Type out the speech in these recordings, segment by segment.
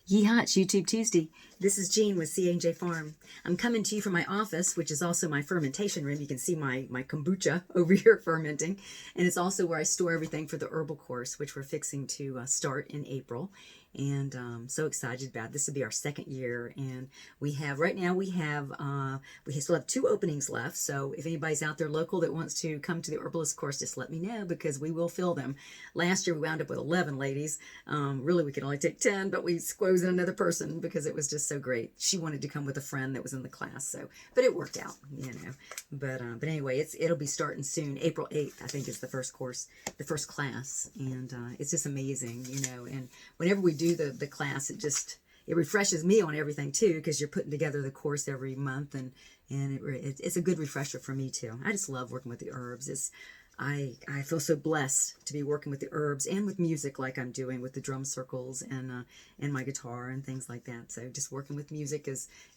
Yeehaw, it's YouTube Tuesday. This is Jean with C&J Farm. I'm coming to you from my office, which is also my fermentation room. You can see my kombucha over here fermenting. And it's also where I store everything for the herbal course, which we're fixing to start in April. And so excited about it. This will be our second year. And we have, right now we still have 2 openings left. So if anybody's out there local that wants to come to the herbalist course, just let me know because we will fill them. Last year we wound up with 11 ladies. Really we could only take 10, but we squeezed in another person because it was just so great. She wanted to come with a friend that was in the class. So, but it worked out, you know. But anyway, it'll be starting soon. April 8th, I think, is the first course, the first class. And it's just amazing, you know. And whenever we do the class, it refreshes me on everything too, because you're putting together the course every month, and it's a good refresher for me too. I just love working with the herbs. I feel so blessed to be working with the herbs and with music like I'm doing with the drum circles and my guitar and things like that. So just working with music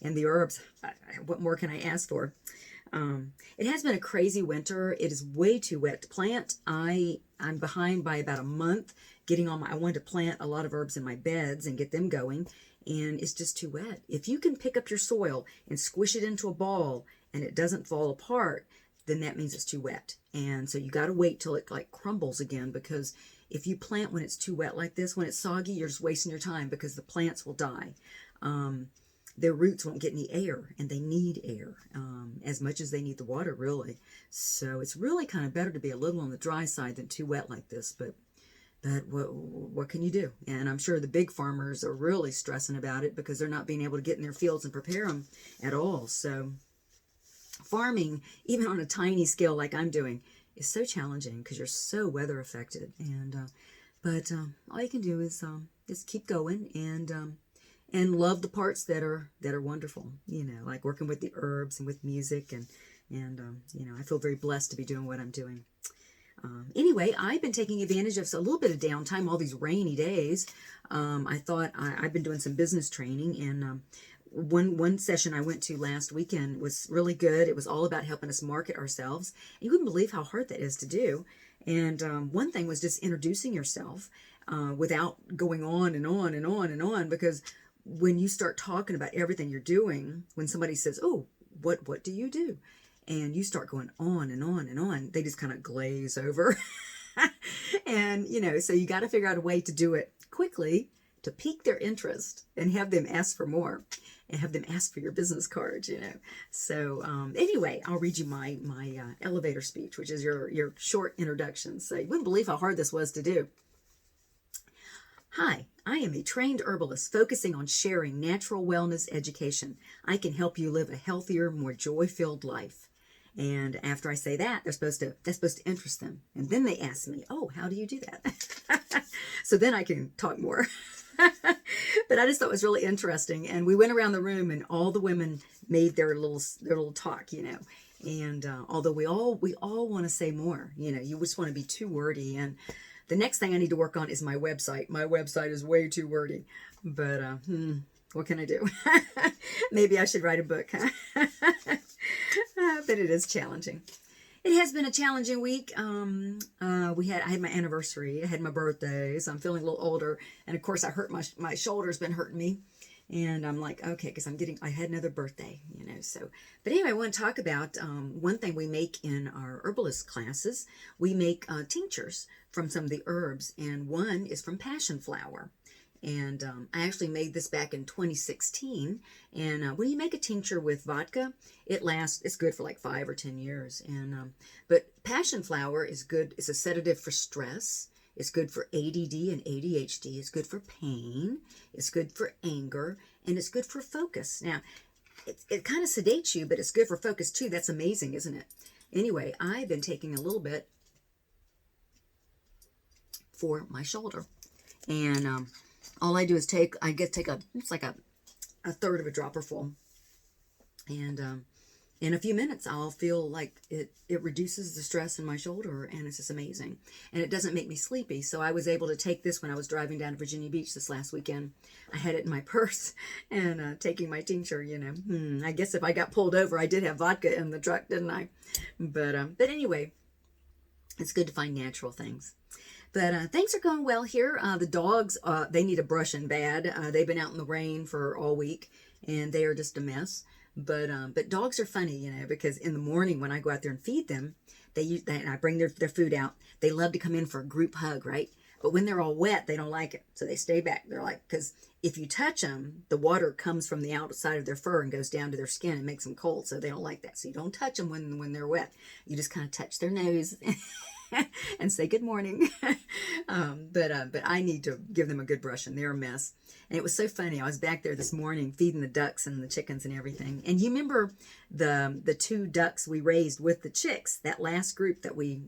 and the herbs, what more can I ask for? It has been a crazy winter. It is way too wet to plant. I'm behind by about a month getting on I wanted to plant a lot of herbs in my beds and get them going, and it's just too wet. If you can pick up your soil and squish it into a ball and it doesn't fall apart, then that means it's too wet. And so you got to wait till it like crumbles again, because if you plant when it's too wet like this, when it's soggy, you're just wasting your time because the plants will die. Their roots won't get any air, and they need air as much as they need the water, really. So it's really kind of better to be a little on the dry side than too wet like this, but what can you do? And I'm sure the big farmers are really stressing about it because they're not being able to get in their fields and prepare them at all. So farming, even on a tiny scale like I'm doing, is so challenging because you're so weather affected. And but all you can do is keep going and love the parts that are wonderful. You know, like working with the herbs and with music, and you know, I feel very blessed to be doing what I'm doing. Anyway, I've been taking advantage of a little bit of downtime, all these rainy days. I thought I've been doing some business training, and one session I went to last weekend was really good. It was all about helping us market ourselves. And you wouldn't believe how hard that is to do. And one thing was just introducing yourself without going on and on and on and on, because when you start talking about everything you're doing, when somebody says, "Oh, what do you do?" and you start going on and on and on, they just kind of glaze over. And, you know, so you got to figure out a way to do it quickly to pique their interest and have them ask for more and have them ask for your business cards, you know. So anyway, I'll read you my elevator speech, which is your short introduction. So you wouldn't believe how hard this was to do. Hi, I am a trained herbalist focusing on sharing natural wellness education. I can help you live a healthier, more joy-filled life. And after I say that, that's supposed to interest them. And then they ask me, "Oh, how do you do that?" So then I can talk more. But I just thought it was really interesting. And we went around the room, and all the women made their little talk, you know. And although we all want to say more, you know, you just want to be too wordy. And the next thing I need to work on is my website. My website is way too wordy. But what can I do? Maybe I should write a book, huh? But it is challenging. It has been a challenging week. I had my anniversary. I had my birthday, so I'm feeling a little older. And of course, I hurt my shoulder's been hurting me. And I'm like, okay, because I had another birthday, you know. So, but anyway, I want to talk about one thing we make in our herbalist classes. We make tinctures from some of the herbs, and one is from Passionflower. And I actually made this back in 2016. And when you make a tincture with vodka, it's good for like 5 or 10 years. And but Passionflower is good. It's a sedative for stress. It's good for ADD and ADHD. It's good for pain. It's good for anger. And it's good for focus. Now, it kind of sedates you, but it's good for focus too. That's amazing, isn't it? Anyway, I've been taking a little bit for my shoulder. And all I do is take it's like a third of a dropper full. And in a few minutes, I'll feel like it reduces the stress in my shoulder, and it's just amazing. And it doesn't make me sleepy. So I was able to take this when I was driving down to Virginia Beach this last weekend. I had it in my purse and taking my tincture, you know. I guess if I got pulled over, I did have vodka in the truck, didn't I? But anyway, it's good to find natural things. But things are going well here. The dogs, they need a brushing bad. They've been out in the rain for all week, and they are just a mess. But dogs are funny, you know, because in the morning when I go out there and feed them, and I bring their food out. They love to come in for a group hug, right? But when they're all wet, they don't like it, so they stay back. They're like, because if you touch them, the water comes from the outside of their fur and goes down to their skin and makes them cold, so they don't like that. So you don't touch them when they're wet. You just kind of touch their nose and say good morning. But I need to give them a good brushing. They're a mess. And it was so funny. I was back there this morning feeding the ducks and the chickens and everything. And you remember the 2 ducks we raised with the chicks, that last group that we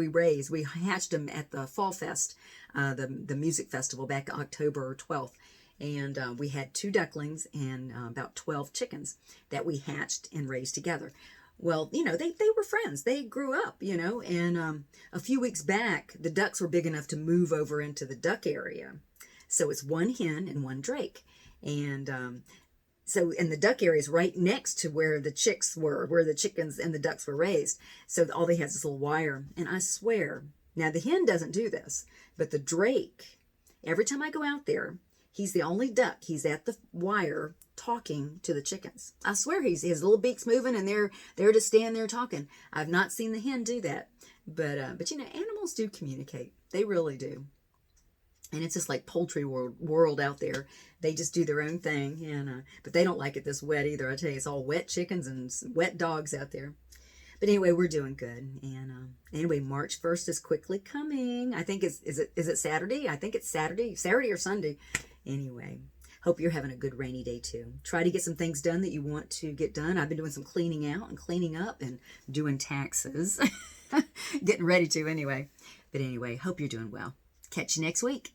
raised. We hatched them at the Fall Fest, the music festival back October 12th. And we had 2 ducklings and about 12 chickens that we hatched and raised together. Well, you know, they were friends. They grew up, you know, and a few weeks back, the ducks were big enough to move over into the duck area. So it's 1 hen and 1 drake. And and the duck area is right next to where the chicks were, where the chickens and the ducks were raised. So all they had is this little wire. And I swear, now the hen doesn't do this, but the drake, every time I go out there, he's the only duck. He's at the wire talking to the chickens. I swear his little beak's moving and they're just standing there talking. I've not seen the hen do that. But you know, animals do communicate. They really do. And it's just like poultry world out there. They just do their own thing. And but they don't like it this wet either. I tell you, it's all wet chickens and wet dogs out there. But anyway, we're doing good. And anyway, March 1st is quickly coming. I think is it Saturday? I think it's Saturday or Sunday. Anyway, hope you're having a good rainy day too. Try to get some things done that you want to get done. I've been doing some cleaning out and cleaning up and doing taxes. Getting ready to anyway. But anyway, hope you're doing well. Catch you next week.